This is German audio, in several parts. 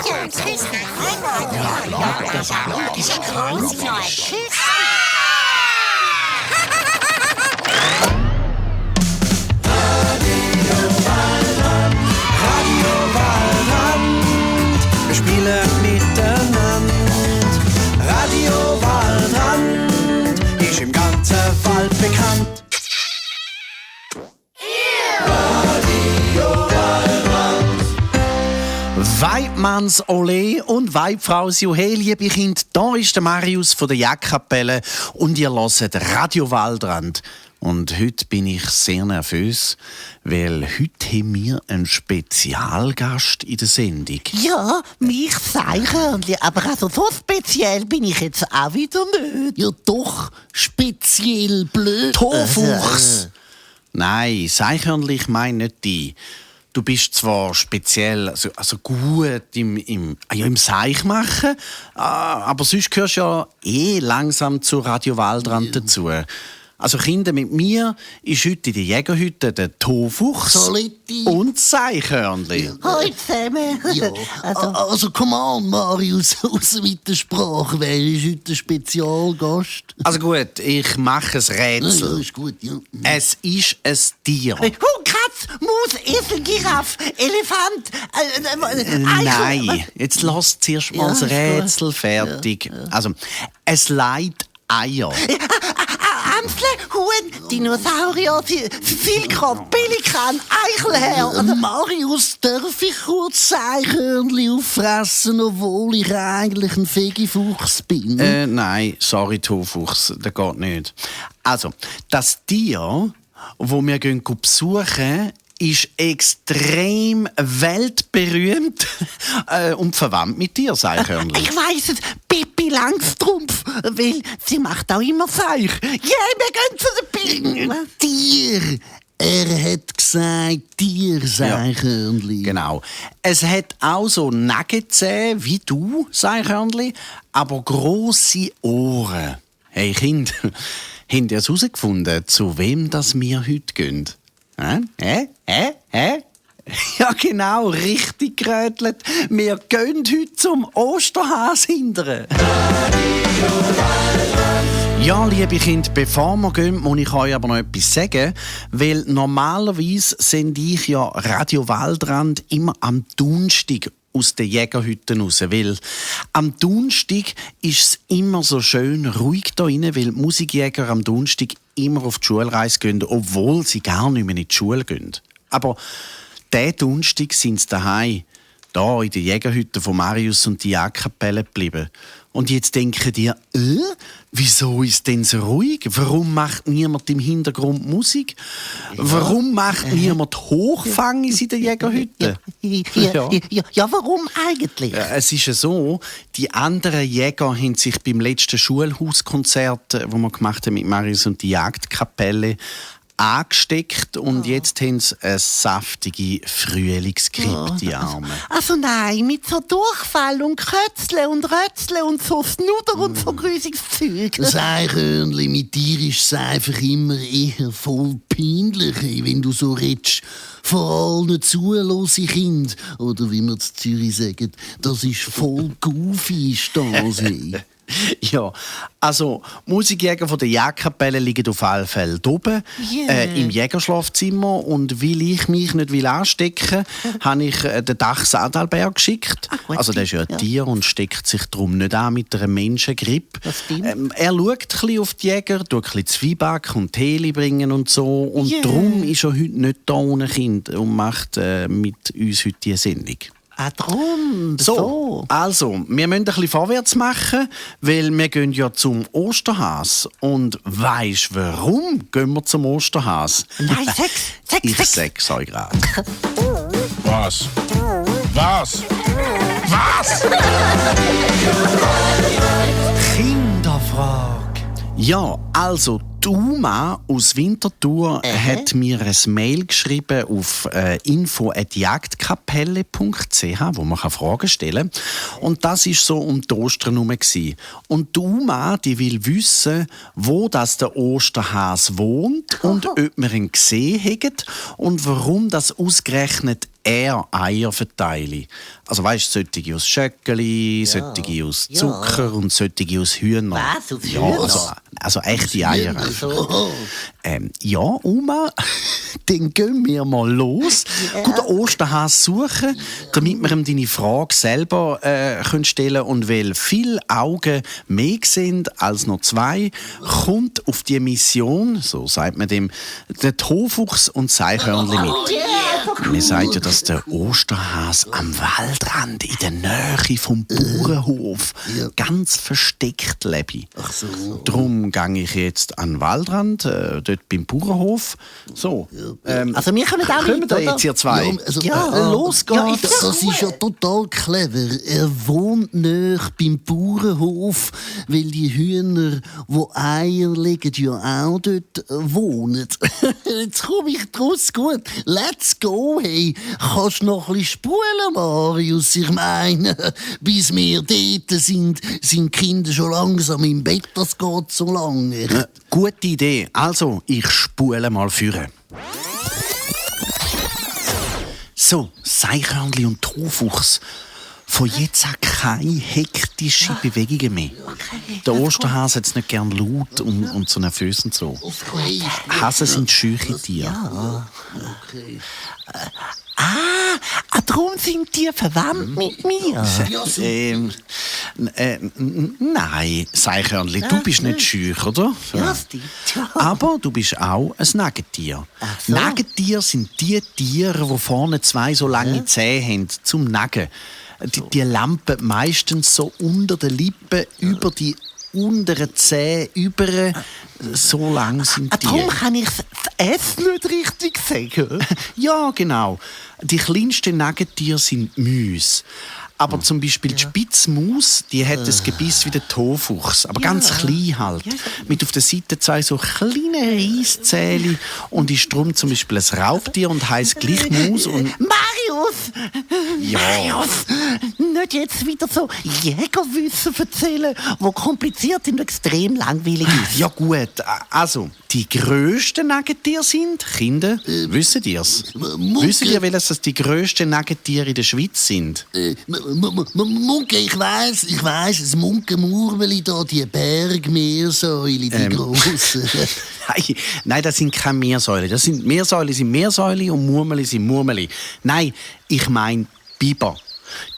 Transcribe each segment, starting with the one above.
Wir spielen miteinander. Radio Waldrand ist im ganzen Wald bekannt. Weidmanns Ole und Weibfraus Juhe, liebe Kinder, da ist der Marius von der Jagdkapelle und ihr hört Radio Waldrand. Und heute bin ich sehr nervös, weil heute haben wir einen Spezialgast in der Sendung. Ja, mich Seichhörnli, aber also so speziell bin ich jetzt auch wieder nicht. Ja doch, speziell blöd. Tofuchs! Nein, Seichhörnli, ich meine nicht die. Du bist zwar speziell, also gut im Seich machen, aber sonst gehörst du ja langsam zu Radio Waldrand dazu. Also Kinder, mit mir ist heute in der Jägerhütte der Tofuchs Saletti. und das Seichhörnli. Hallo zusammen. Ja. Also come on, Marius, aus mit der Sprache. Wer ist heute der Spezialgast? Also gut, ich mache ein Ja, Rätsel. ist gut, ja. Es ist ein Tier. Katz, Maus, Esel, Giraffe, Elefant, Nein, jetzt lass zuerst mal das Ja, ist Rätsel fertig. Also, es leitet Eier. Amsle, Huhn, Dinosaurier, Vielkopf, Pelikan, Eichelherr. Marius, darf ich kurz Eichhörnli auffressen, obwohl ich eigentlich ein Fegifuchs bin? Nein, sorry, Tofuchs, das geht nicht. Also, das Tier, das wir besuchen, ist extrem weltberühmt und verwandt mit dir, Seichhörnli. Ich weiss es, Pippi Langstrumpf, weil sie macht auch immer Seich. Ja, wir gehen zu den Pippi. Tier! Er hat gesagt, Tier, Eichhörnli. Genau. Es hat auch so Nagezähne wie du, Seichhörnli, aber grosse Ohren. Hey Kind, habt ihr es herausgefunden, zu wem das wir heute gehen? Hä? Ja genau, richtig gerötelt. Wir gehen heute zum Osterhas hindern. Ja, liebe Kinder, bevor wir gehen, muss ich euch aber noch etwas sagen, weil normalerweise sende ich ja Radio Waldrand immer am Donnerstag aus den Jägerhütten raus, weil am Donnerstag ist es immer so schön ruhig da rein, weil die Musikjäger am Donnerstag immer auf die Schulreise gehen, obwohl sie gar nicht mehr in die Schule gehen. Aber diesen Donnerstag sind sie daheim, da in der Jägerhütte von Marius und die Jagdkapelle geblieben. Und jetzt denken die, wieso ist denn so ruhig? Warum macht niemand im Hintergrund Musik? Warum macht niemand Hochfang in der Jägerhütte? Ja, warum eigentlich? Ja, es ist ja so, die anderen Jäger haben sich beim letzten Schulhauskonzert, das wir gemacht haben mit Marius und die Jagdkapelle, angesteckt und jetzt haben sie eine saftige Frühlingsgrippe, die Arme. Also nein, mit so Durchfall und Kötzle und Rötzle und so Snuder und so grüsiges Zeug. Das Eichhörnli, mit dir ist es einfach immer eher voll peinlich, wenn du so redest. Vor allem zuhören Kind. Oder wie wir in Zürich sagen, das ist voll goofy, ist das. Ja, also Musikjäger von der Jagdkapelle liegen auf alle Fälle oben im Jägerschlafzimmer und weil ich mich nicht anstecken will, habe ich den Dachs Adalbert geschickt. Also der ist ja ein Tier und steckt sich darum nicht an mit einer Menschengrippe. Er schaut ein bisschen auf die Jäger, tut ein bisschen Zwieback und Tee bringen und so und darum ist er heute nicht da ohne Kind und macht mit uns heute diese Sendung. Drum. So, also, wir müssen ein bisschen vorwärts machen, weil wir gehen ja zum Osterhas. Und weisst warum gehen wir zum Osterhas? Nein, Ich sag's euch gerade. Was? Kinderfrage. Ja, also die Uma aus Winterthur hat mir ein Mail geschrieben auf info@jagdkapelle.ch, wo man Fragen stellen kann. Und das war so um die Ostern herum. Und die Uma, die will wissen, wo das der Osterhas wohnt und ob wir ihn gesehen haben und warum das ausgerechnet er Eier verteile. Also weißt du, solche aus Schöckeli, solche aus Zucker und solche aus Hühner. Was? Aus Ja, Hühner? also echte Eier. Oh, Ja, Oma, dann gehen wir mal los. Gut, den Osterhase suchen, damit wir ihm deine Frage selber können stellen und weil viele Augen mehr sind als nur 2, kommt auf die Mission, so sagt man dem, der Tofuchs und das Eichhörnli mit. Man sagt ja, dass der Osterhase am Waldrand in der Nähe vom Bauernhof ganz versteckt lebe. ach so. Darum gehe ich jetzt an den Waldrand, dort beim Bauernhof. So. Also wir können auch Kommen nicht, da oder? jetzt ihr zwei? los geht's. Das ist ja total clever. Er wohnt näher beim Bauernhof, weil die Hühner, die Eier legen, ja auch dort wohnen. Jetzt komme ich draus gut. Let's go, hey. Kannst noch ein bisschen spulen, Marius? Ich meine, bis wir dort sind die Kinder schon langsam im Bett. Das geht so lange. Gute Idee. Also, ich spule mal führen. So, Eichhörnli und Tofuchs. Von jetzt an keine hektische Bewegungen mehr. Der Osterhase hat es nicht gern laut und so nervös und so. Okay. Hasen sind scheuche Tiere. Okay. Darum sind die verwandt mit mir. Ja, so. Nein, Eichhörnli, du bist nicht scheu, oder? Ja, stimmt. Ja. Aber du bist auch ein Nagetier. so. Nagetiere sind die Tiere, die vorne 2 so lange Zähne haben zum Nagen. Die lampen meistens so unter den Lippen über die unteren Zähne über. So lang sind die. Darum kann ich das S nicht richtig sagen. Ja, genau. Die kleinsten Nagetiere sind Mäuse. Aber zum Beispiel die Spitzmaus, die hat ein Gebiss wie der Tofuchs, aber ganz klein halt. Mit auf der Seite 2 so kleine Reisszähne und ist drum zum Beispiel ein Raubtier und heisst gleich Maus. Und Marius! Ja. Marius! Nicht jetzt wieder so Jägerwissen erzählen, wo kompliziert und extrem langweilig ist. Ja gut, also die grössten Nagetiere sind, Kinder, wissen ihr's? Wissen ihr, welches die grössten Nagetiere in der Schweiz sind? Munke, ich weiss, das Munkenmurmeli da, die Bergmeersäule, die grossen. Nein, das sind keine Meersäule. Das sind Meersäule und Murmeli sind Murmeli. Nein, ich meine Biber.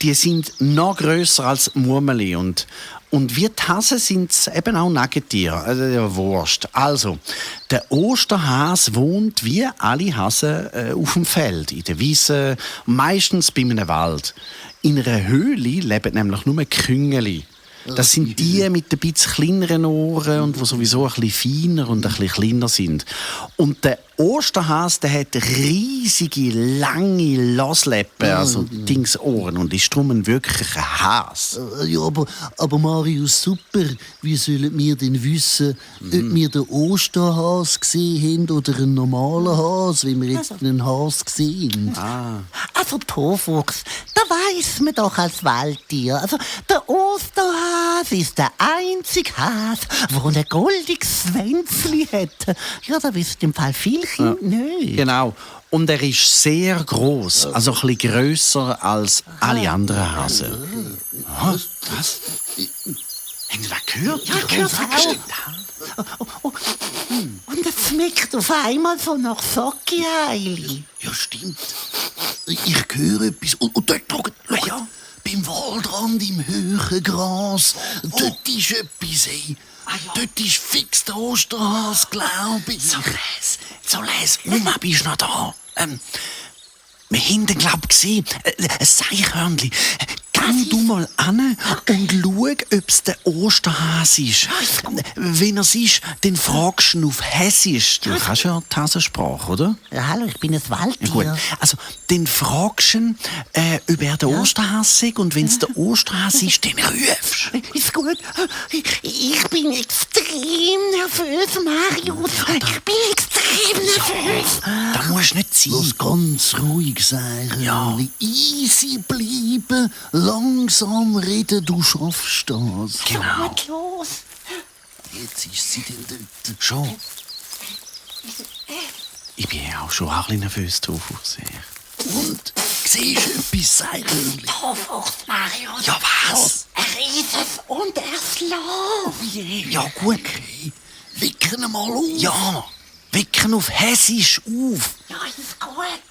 Die sind noch grösser als Murmeli und wie die Hasen sind es eben auch Nagetiere, also ja, Wurst. Also, der Osterhase wohnt wie alle Hasen auf dem Feld, in der Wiese, meistens bei einem Wald. In einer Höhle leben nämlich nur Küngeli. Das sind die mit ein bisschen kleineren Ohren und die sowieso ein bisschen feiner und ein bisschen kleiner sind. Und der Osterhase, der hat riesige, lange Lassläppen, also Dingsohren, und ist darum ein wirklicher Hase. Ja, aber Marius, super. Wie sollen wir denn wissen, ob wir den Osterhase gesehen haben oder einen normalen Hase, wenn wir jetzt einen Hase sehen? Also Tofuchs, da weiss man doch als Waldtier. Also der Osterhase ist der einzige Hase, der ein goldiges Schwänzli hat. Ja, da wissen im Fall viele Kinder nicht. Genau. Und er ist sehr gross, also ein bisschen grösser als alle anderen Hasen. Was? Haben Sie das gehört? Ja, ich hör's auch. Und es schmeckt auf einmal so nach Socki-Heili. Ja, stimmt. Ich höre etwas. Und dort drüben, schau, beim Waldrand im hohen Gras, dort ist etwas, ey. Dort ist fix der Osterhase, glaube ich. So les, Oma, bist du noch da? Wir haben den, glaub ich, gesehen. Ein Eichhörnli. Geh du mal an und schau, ob es der Osterhase ist. Wenn er es ist, dann fragst du ihn auf Hessisch. Du kannst ja die Hasensprache, oder? Ja, hallo, ich bin ein Waldtier. Ja, gut. Also, dann fragst du ihn, ob er der Osterhase ist. Und wenn es der Osterhase ist, dann rufst du. Ist gut. Ich bin extrem nervös, Marius. Ich bin extrem nervös. Da musst du nicht sein. Lass ganz ruhig sein, Röhrli. Easy bleiben, langsam reden, du schaffst das. Genau. Gut, los. Jetzt ist sie denn dort. Schon. Ich bin ja auch schon ein bisschen nervös, Tofu. Und siehst etwas, Seichhörnli? Tofuchs, Marius. Ja, was? Er ist es und er schläft. Ja, gut. Okay, wecken ihn mal auf. Ja, wecken auf Hessisch auf. Ja, ist gut.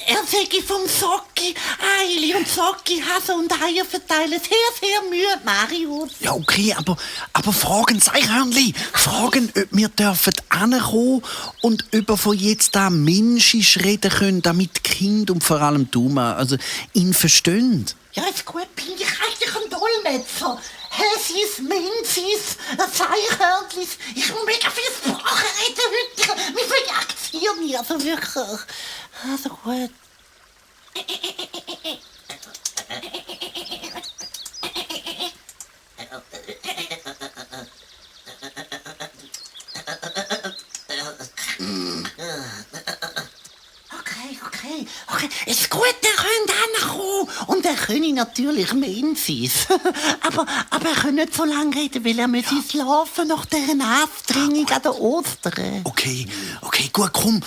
Er sei vom Socki, Eili und Socki, Hase und Eier verteilen. Sehr müde, Marius. Ja, okay, aber fragen Seichhörnli, fragen, ob wir dürfen ankommen und ob wir von jetzt an Menschisch reden können, damit die Kinder und vor allem Duma, also ihn verstehen. Ja, ist gut, bin ich eigentlich ein Dolmetscher. Hessis, Mensis, Seichhörnlis. Ich muss mega viel Sprache reden heute. Mich verjagt mich, also wirklich. Also gut. Okay, ist gut, ihr könnt ankommen. Und er könne natürlich Mensis. aber er kann nicht so lange reden, weil er müsse schlafen nach dieser Anstrengung an der Ostern. Okay, gut, komm,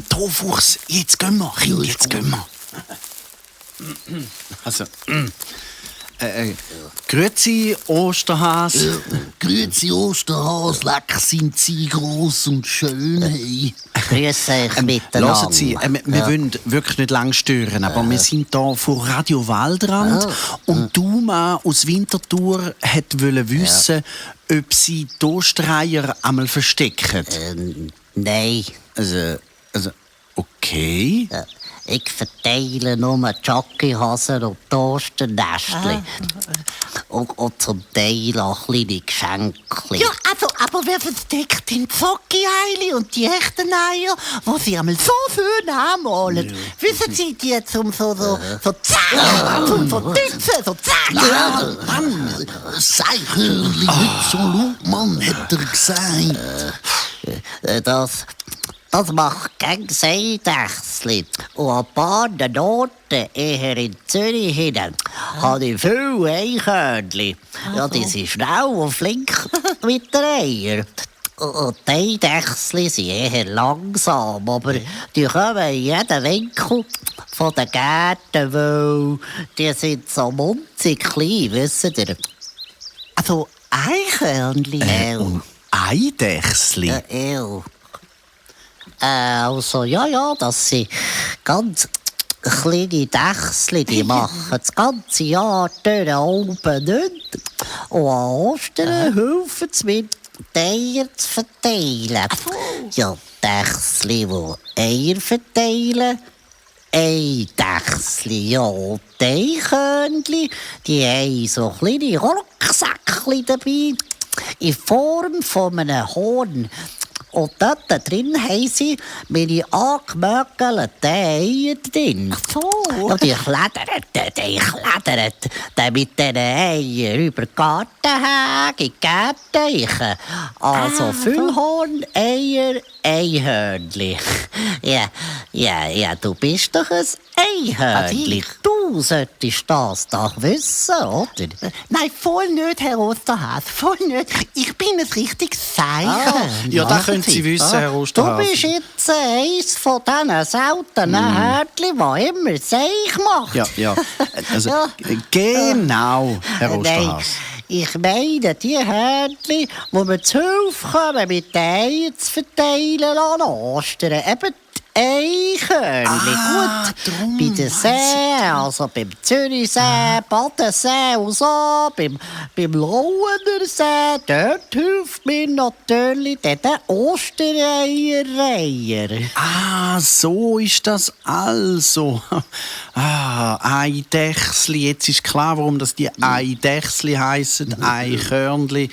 Tofuchs, jetzt gehen wir, Kind, jetzt gehen wir. Also, grüezi, Osterhas. Grüezi Osterhas, leck sind Sie gross und schön, hey. Grüß euch miteinander. Hören Sie, wir wollen wirklich nicht lang stören, aber wir sind hier von Radio Waldrand und Duma aus Winterthur wollte wissen, ob Sie die Ostereier einmal verstecken. Nein. Also, okay. Ich verteile nur Jockeyhosen und Toasternestli. Und zum Teil auch kleine Geschenke. Ja, aber wer versteckt den Zocki-Eili und die echten Eier, wo sie einmal so schön anmalen? Wissen Sie, die zum so zack, zum so dützen, so zack. Ja, Mann, Seichhörnli, nicht so laut, Mann, hat er gesagt. Das macht gegen Seidächsli. Und an ein paar Orten, eher in Zürich hinein, habe ich viele Eichhörnchen. Ja, die sind schnell und flink mit den Eiern. Und die Eidächsli sind eher langsam, aber die kommen in jeden Winkel von den Gärten, weil die sind so munzig klein, wisst ihr? Also Eichhörnchen. Und Eidechsli? Also, ja, das sind ganz kleine Dächsli, die machen das ganze Jahr durch oben nicht. Und an Ostern helfen sie mit, die Eier zu verteilen. Ja, Dächsli, die Eier verteilen, Eidechsli, ja, und die Eichhörnchen, die haben so kleine Rucksäckchen dabei, in Form von einem Horn. Und dort drin haben sie meine angemögelten Eier drin. Ach so. Ja, die klettern mit diesen Eiern über die Gartenhäge, in die Gärteichen. Also Füllhorn, Eier, Eihörnli. Ja, du bist doch ein Eihörnli. Du solltest das doch wissen, oder? Nein, voll nicht, Herr Osterhas, voll nicht. Ich bin ein richtiges Seichhörnli. Ja, das können Sie wissen, Herr Osterhas. Du bist jetzt eins von diesen seltenen Hörnchen, die immer Seich macht. Ja. Also, genau, Herr Osterhas. Ich meine, die Hörnchen, die mir zu Hilfe kommen, mit den Eiern zu verteilen an Ostern. Eben die Eichhörnchen. Gut, bei den Seen, also beim Zürichsee, Badensee und so, beim Lauener See, dort hilft mir natürlich der Ostereierreiher. So ist das also. Eidechsli. Jetzt ist klar, warum das die Eidechsli heissen, Eichhörnli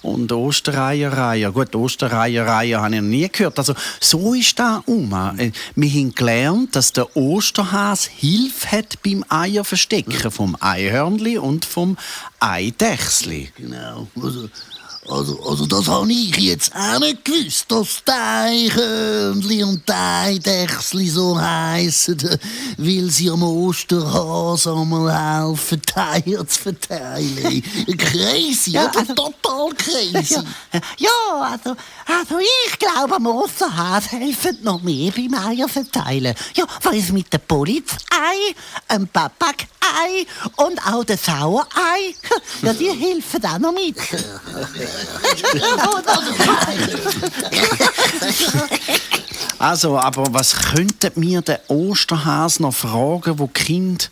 und Ostereierreiher. Gut, Ostereierreiher habe ich noch nie gehört. Also, so ist das Wir haben gelernt, dass der Osterhas Hilfe hat beim Eierverstecken vom Eihörnli und vom Eidechsli. Genau. Also das habe ich jetzt auch nicht gewusst, dass die Eichhörnchen und die Eidechsli so heissen, weil sie am Osterhas einmal helfen, die Eier zu verteilen. Crazy, Ja, oder? Total crazy. Ja, also ich glaube, am Osterhas helfen noch mehr beim Eier verteilen. Ja, was mit dem Polizei, dem Papagei und auch dem Sauerei? Ja, die helfen auch noch mit. Also, aber was könnten wir den Osterhas noch fragen, wo die Kinder,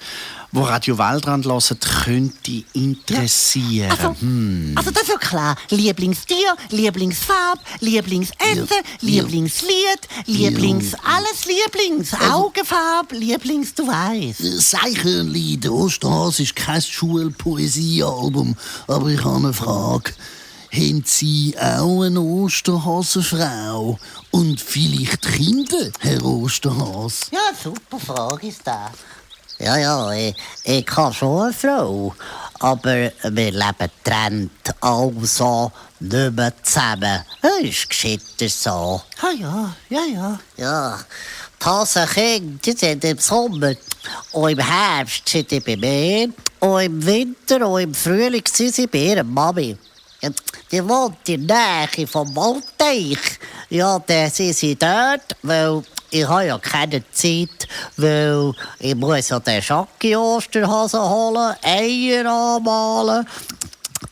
die Radio Waldrand hören, könnte interessieren? Also das ist ja klar. Lieblingstier, Lieblingsfarbe, Lieblingsessen, Lieblingslied, alles Lieblings. Augenfarbe, Lieblings, du weißt. Das Eichhörnchen, der Osterhas ist kein Schulpoesiealbum, aber ich habe eine Frage. Haben Sie auch eine Osterhasenfrau? Und vielleicht Kinder, Herr Osterhas? Ja, super Frage ist das. Ja, ich habe schon eine Frau. Aber wir leben getrennt, also nicht mehr zusammen. Das ist gescheiter so. Ja. Ja, die Hasenkinder, die sind im Sommer und im Herbst sind die bei mir und im Winter und im Frühling sind sie bei ihrer Mami. Die wohnt in der Nähe vom Waldteich. Ja, dann sind sie dort, weil ich habe ja keine Zeit, weil ich muss ja den Schacki-Osterhasen holen, Eier anmalen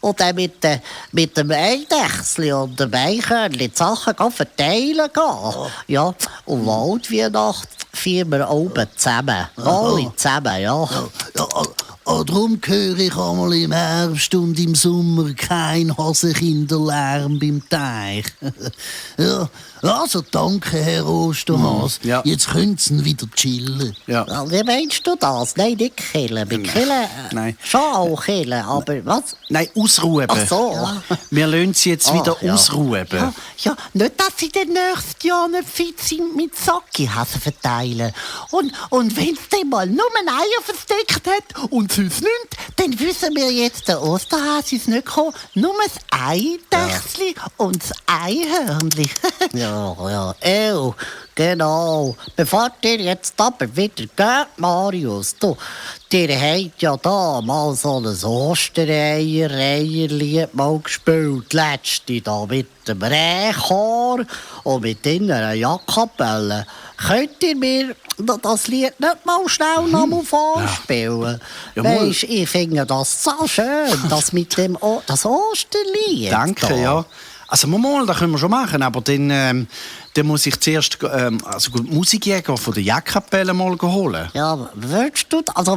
und dann mit dem Eidechsli und dem Eichhörnchen die Sachen verteilen gehen. Ja, und Waldweihnacht feiern wir oben zusammen. Alle zusammen, ja. Darum höre ich einmal im Herbst und im Sommer kein Hasenkinderlärm beim Teich. Ja, also danke, Herr Osterhas. Ja. Jetzt können Sie wieder chillen. Ja. Wie meinst du das? Nein, nicht killen. Mit killen Nein. schon auch killen, aber was? Nein, ausruhen. Ach so. Wir lassen sie jetzt wieder ja. ausruhen. Ja, nicht, dass sie den nächsten Jahr nicht fit sind mit Sackihasen verteilen. Und wenn es dann mal nur ein Eier versteckt hat und sonst nichts, dann wissen wir jetzt, der Osterhase ist nicht gekommen, nur das Eidechsli und das Eihörnli. Ja, genau. Bevor ihr jetzt aber wieder geht, Marius, ihr habt ja da mal so ein Ostereierlied mal gespielt, letzte da mit dem Rehchor und mit einer Jackkapelle. Könnt ihr mir das Lied nicht mal schnell noch mal vorspielen? Ja, Weisst, ich finde das so schön, das mit dem das Osterlied. Danke, da. ja. Also mal, das können wir schon machen, aber dann muss ich zuerst die Musikjäger von der Jackkapelle mal holen. Ja, willst du das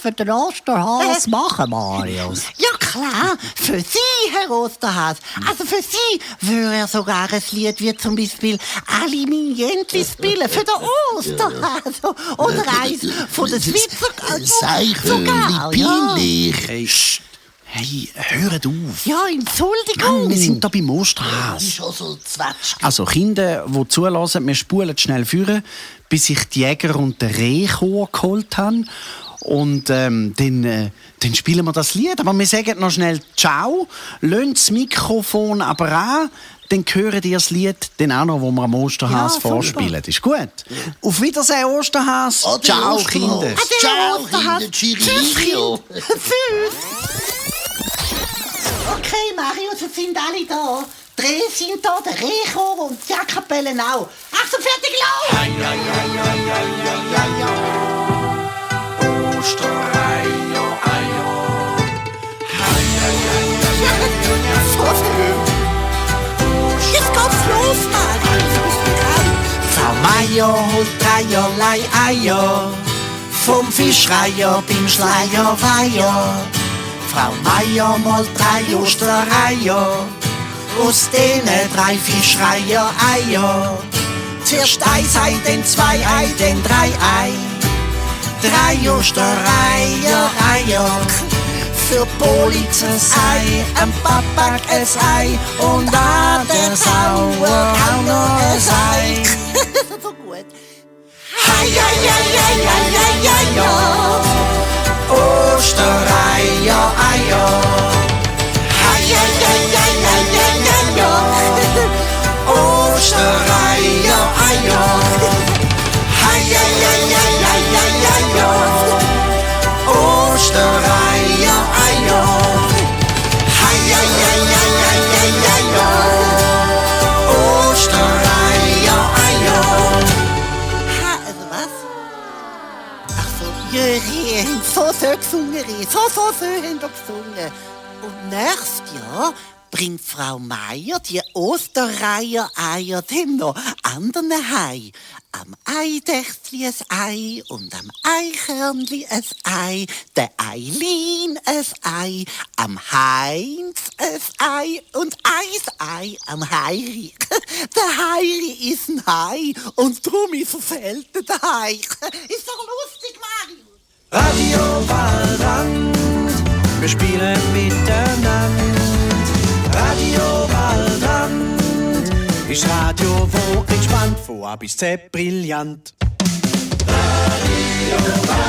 für den Osterhas machen, Marius? Ja, klar. Für Sie, Herr Osterhas. Also für Sie würde er sogar ein Lied wie zum Beispiel «Alle meine Jentli spielen» für den Osterhas. Oder eins von den Schweizer... Eichhörnchen, peinlich. Hey, hört auf. Ja, Entschuldigung. Wir sind hier beim Osterhas. Ist also Zwetschge. Also Kinder, die zulassen, wir spulen schnell führen, bis ich die Jäger und den Rehchor geholt habe. Und dann spielen wir das Lied. Aber wir sagen noch schnell «Ciao», lassen das Mikrofon aber an, dann hören ihr das Lied dann auch noch, wo wir am Osterhas vorspielen. Ist gut? Auf Wiedersehen, Osterhas. Ade, Ciao, Osterhas. Kinder. Ciao, Osterhas. Kinder. Tschüss. Tschüss. Okay, Marius, jetzt sind alle da. Die Rehe sind da, der Rehchor und die Jackkapelle auch. Achtung, fertig, los! Jetzt geht's los, Mann! Frau Meier holt dreierlei Eier vom Fischreier beim Schleierweiher. Frau Meier malt 3 Ostereier aus denen 3 Fischreier Eier. Zuerst 1 Ei, dann 2 Ei, dann 3 Ei. 3 Ostereier Eier. Für Politz ein Ei, ein Papag ein Ei und an der Sauer auch noch ein Ei. So gut. Hei, hei, hei, hei, hei, hei, hei, ja. Ostereier, Eier. Hei, hei, hei, hei, hei, so gesungen, so haben wir gesungen. Und nächstes Jahr bringt Frau Meier die Osterreiher-Eier dem noch anderen Hei. Am Eidächtli ein Ei und am Eichhörnli ein Ei, der Eilin ein Ei, am Heinz ein Ei und ein Ei am Heiri. Der Heiri ist ein Hai und drum ist er selten der Hai. Ist doch lustig, Mario. Radio Waldrand, wir spielen miteinander. Radio Waldrand ist Radio, wo entspannt, von A bis Z brillant. Radio Waldrand.